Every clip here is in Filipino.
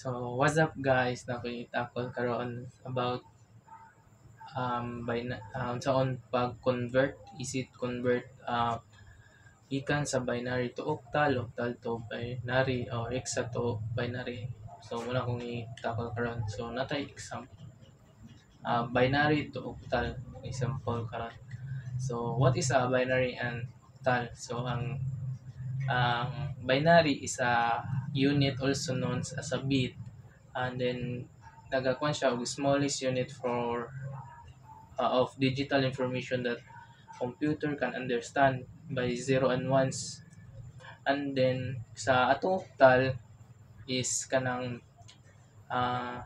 So, what's up guys? Nakitakol karon about saon pag-convert, is it convert ikan sa binary to octal, octal to binary o hexa to binary. So, muna kong itakol karon. So, natay example. Binary to octal example karon. So, what is a binary and octal? So, ang binary is a unit also known as a bit, and then nagakuan siya og smallest unit of digital information that computer can understand by zero and ones. And then sa atong octal is kanang uh,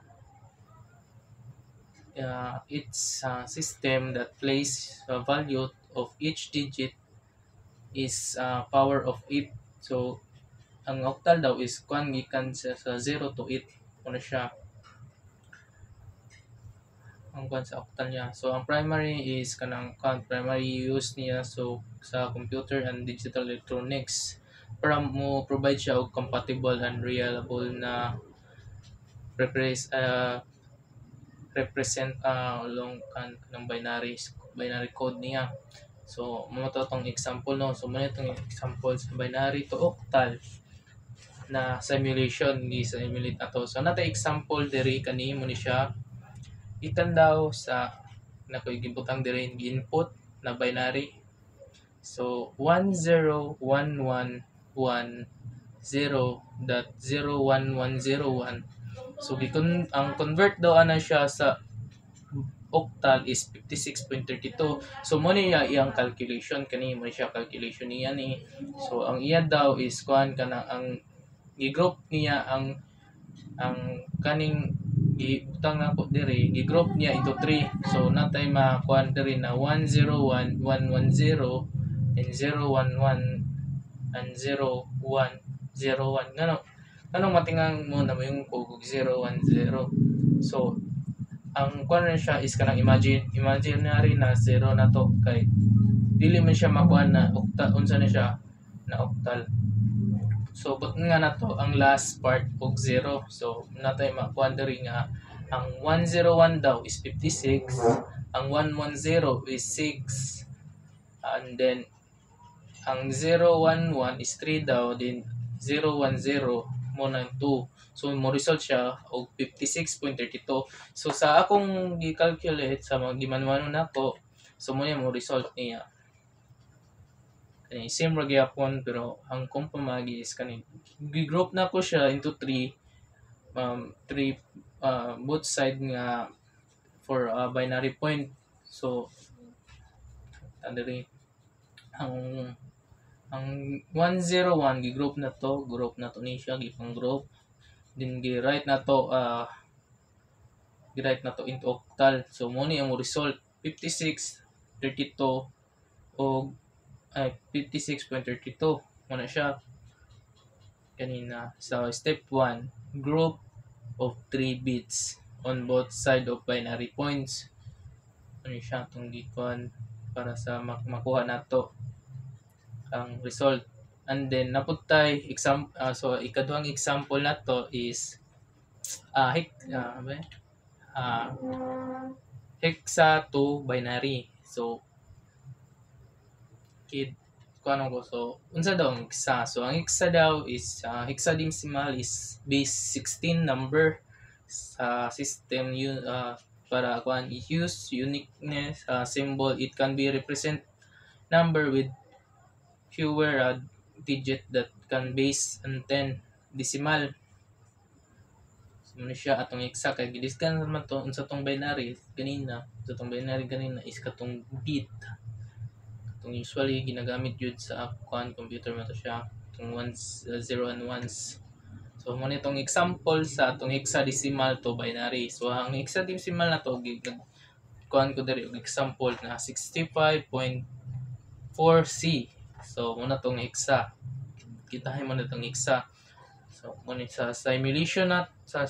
it's a system that place a value of each digit is power of 8. So ang octal daw is kuan gikan sa 0 to 8 ano siya ang kuan sa octal niya. So ang primary is kanang primary use niya so sa computer and digital electronics para mo provide siya og compatible and reliable na repres- uh, represent along ng binary code niya. So mo to tong example no. So mo itong example sa binary to octal na simulation gi simulate ato. So nata example diri kani mo ni siya itan daw sa nakoy gibutang diri input na binary. So 101110.01101. So ang convert daw ana siya sa octal is 56.32. So mo niya iyang calculation kani mo siya calculation niya ni. So ang iya daw is kuan kana ang i-group niya ang kaning gibutang na po diri gi-group niya into 3. So natay makuan diri na 101 110 and 011 and 0101 ngano anong matingang mo na mo yung kog 010. So ang kuan na siya is kanang imaginary na 0 na to kay dili man siya makuan na octal unsa na siya na octal. So but nga na to ang last part og 0. So natay makuan diri nga ang 101 daw is 56, ang 110 is 6, and then ang 011 is 3 daw, then 010 mo na 2. So mo result siya og 56.32. So sa akong gi-calculate sa mga gimanmano nako, so mo mo result niya. Kani same ra gyapon pero ang kung pamagi is kani gi-group na ko siya into 3 both side nga for binary point. So andiri ang 101 gi-group na to ni siya gipang group, then gi-write na to into octal. So mo ni ang result 56 32 o 56.32 mo na siya kanina. So step 1, group of 3 bits on both side of binary points. Ano siya itong gikuan para sa makuha nato ang result. And then naputay so ikaduhang example nato is hexa to binary. So kuano ko so unsa daw ang hexa? So ang hexa daw is hexadecimal is base 16 number sa system yun para kuan use uniqueness symbol. It can be represent number with fewer digit that can base on 10 decimal. So mo siya atong hexa kay gidiskan naman to unsa tong binary kanina. So tong binary kanina is katong bit. Katong usually ginagamit jud sa kuan computer mo to siya. Itong ones 0 and ones. So mo nitong example sa atong hexadecimal to binary. So ang hexadecimal na to kuan ko diri og example na 65.4C. So muna tong hexa. Kitahin mo na tong hexa. So muna sa simulation sa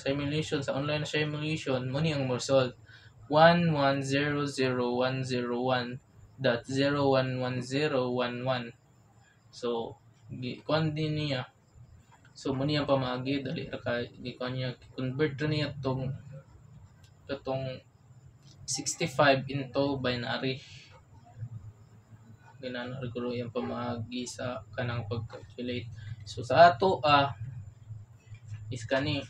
online na simulation mo ni ang result 11001001.0110111. So kuan din niya. So mo niyang pamagi dali ra ka di ko niya convert ra niya tong 65 into binary. Ginana siguro yung pamagi sa kanang pag-calculate. So sa ato is kani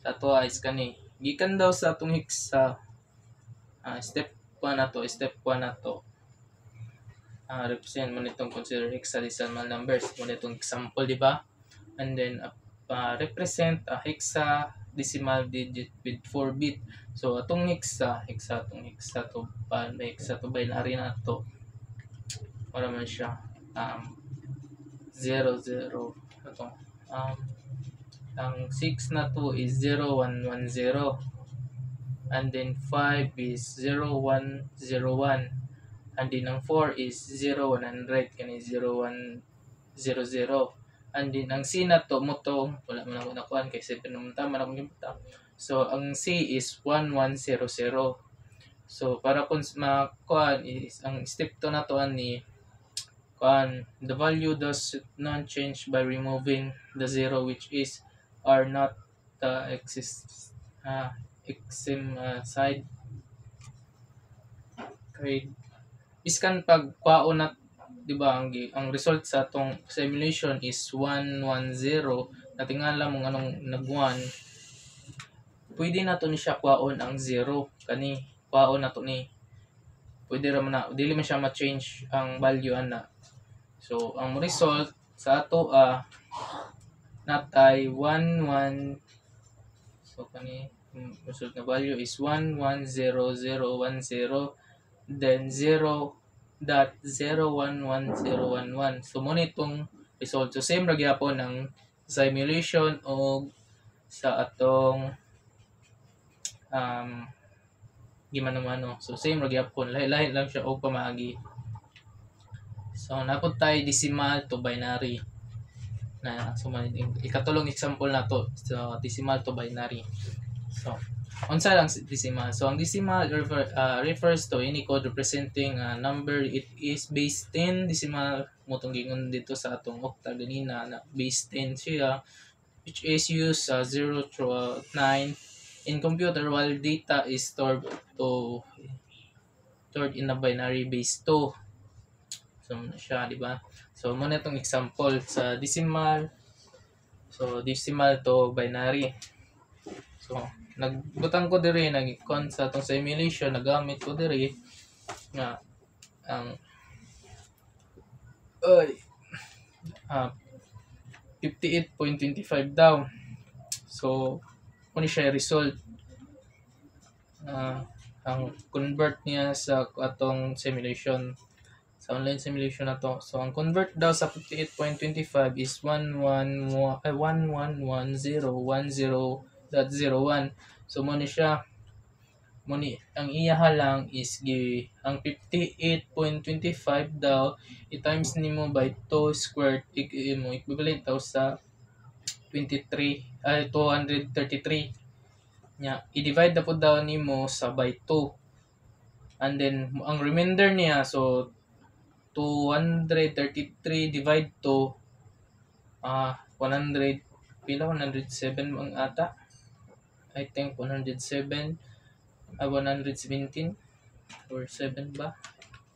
sa ato is kani gikan daw sa atong hexa step 1 na to, represent mo nitong consider hexadecimal numbers mo nitong example, di ba? And then represent a hexadecimal digit with 4 bit. So atong hexa to binary na to. Para man siya 0 0 ito. Ang 6 na to is 0 1 1 0. And then 5 is 0 1 0 1. And then ang 4 is 0 100 kani 0 1 0 0. And then ang C na to mo to wala man ako nakuan kay 7 naman tama na akong gibuta. So ang C is 1 1 0 0. So para kung makuan is ang step 2 na to ani the value does not change by removing the 0 which is are not exim side grade. Iskan pag kwaon na, di ba, ang result sa atong simulation is 1 1 0, natingala mo anong nag-1, pwede na to ni siya kwaon ang 0 kani kwaon na to ni pwede ra man na dili man siya ma-change ang value ana. So ang result sa ato natay 1 1, so kani result na value is 1 1 0 0 1 0, then 0.011011. So mo nitong result. So same ra gyapon ng simulation o sa atong gimano-mano. So same ra gyapon, lahi-lahi lang siya og pamaagi. So napod tayo decimal to binary. So ikatulong example na to. So decimal to binary. So unsa lang decimal? So ang decimal refers to any code representing a number. It is base 10 decimal mo tong gingon dito sa atong octal ganina na base 10 siya, which is used 0 to 9 in computer, while data is stored in a binary base 2. So siya, di ba? So mo na itong example sa decimal. So decimal to binary. So nagbutang ko diri nag-con sa atong simulation, nagamit ko diri nga ang 58.25 daw. So kung siya result ang convert niya sa atong simulation sa online simulation na to. So ang convert daw sa 58.25 is 111010.01. So mo ni siya ang iyaha lang is ang 58.25 daw i-times nimo by 2 squared mo equivalent daw sa 233 nya i-divide na po daw nimo sa by 2, and then ang remainder niya so 233 divide to 100 pila 107 ang ata, I think 117 or 7 ba?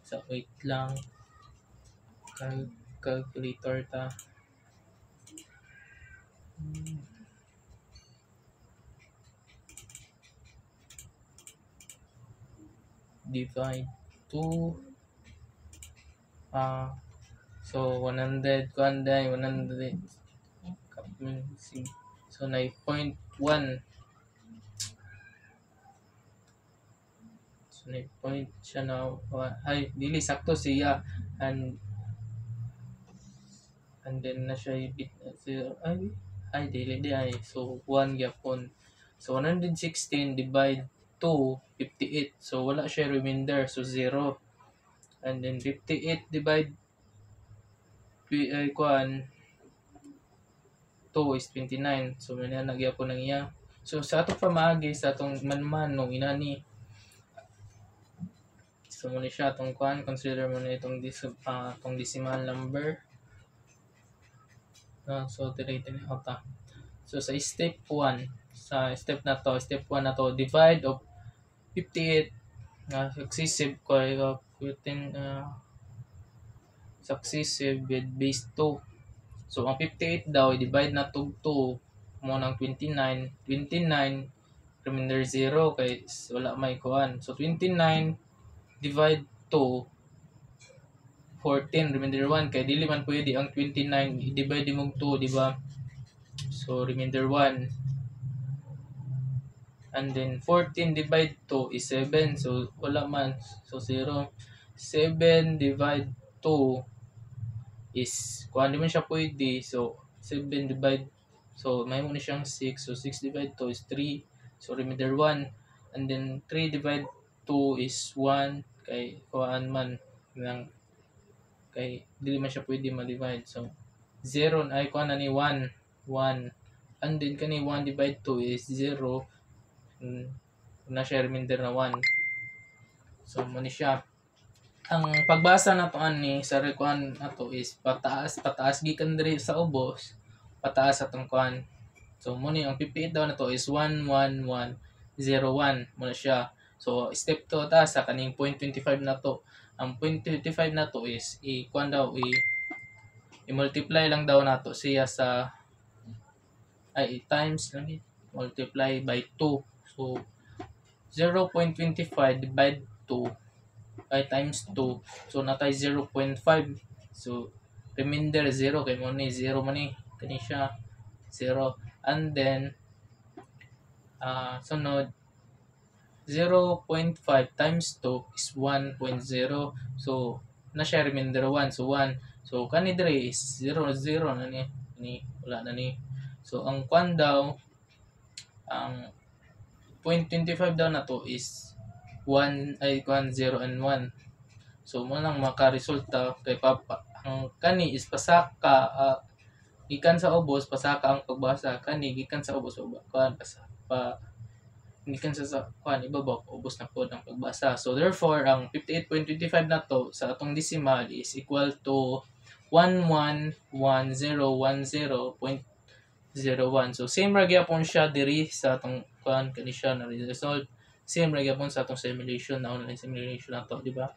So wait lang, calculator ta. Divide 2 so 100 kuanday 100 so 9.1, so 9 point siya na ay dili sakto siya, and then na siya bit ay dili di ay so 1 gyapon. So 116 divide 2 58, so wala siya remainder so 0, and then 58 divide 2 is 29, so may nagyapon ng iya. So sa atong pamaagi sa atong manman no inani So muna siya itong kuan, consider mo na itong decimal number. So tinitin ko ta. So sa step 1, step 1 na to, divide of 58 successive successive with base 2. So ang 58 daw i-divide na to 2 mo ng 29 remainder 0 kay wala may kuan. So 29 divide 2 14 remainder 1 kay dili man pwede ang 29 i-divide mo 2, di ba? So remainder 1. And then 14 divide 2 is 7. So wala man. So 0. 7 divide 2 is kung hindi man siya pwede. So 7 divide. So may muna siyang 6. So 6 divide 2 is 3. So remainder 1. And then 3 divide 2 is 1. Kay kuhaan man ng kay dili man siya pwede ma-divide. So 0 ay kuhaan na ni 1. And then kani 1 divide 2 is 0. Na siya remainder na 1. So muna siya. Ang pagbasa na to ani sa rekuan ato is pataas gikan diri sa ubos, pataas atong kuan. So muna ang 58 daw na to is 11101 muna siya. So step 2 ta sa kaning 0.25 na to. Ang 0.25 na to is i-kuan daw i-multiply lang daw nato siya sa times lang multiply by 2. So 0.25 divide 2 ay times 2. So natay 0.5. So remainder 0 kay mo ni 0 man ni kani siya 0. And then sunod 0.5 times 2 is 1.0. So na siya remainder 1. So 1. So kani dire is 0 na ni wala na ni. So ang kwan daw ang 0.25 daw na to is 1 ay 0 and 1. So mo nang makaresulta kay papa ang kani is pasaka gikan sa ubos pasaka ang pagbasa kani gikan sa ubos kuan gikan sa kuan ibabaw ubos na pod ang pagbasa. So therefore ang 58.25 na to sa atong decimal is equal to 111010.01. So same ra gyapon siya diri sa atong kuan kani siya na result. Same ra gyapon sa atong simulation na online simulation na to, di ba?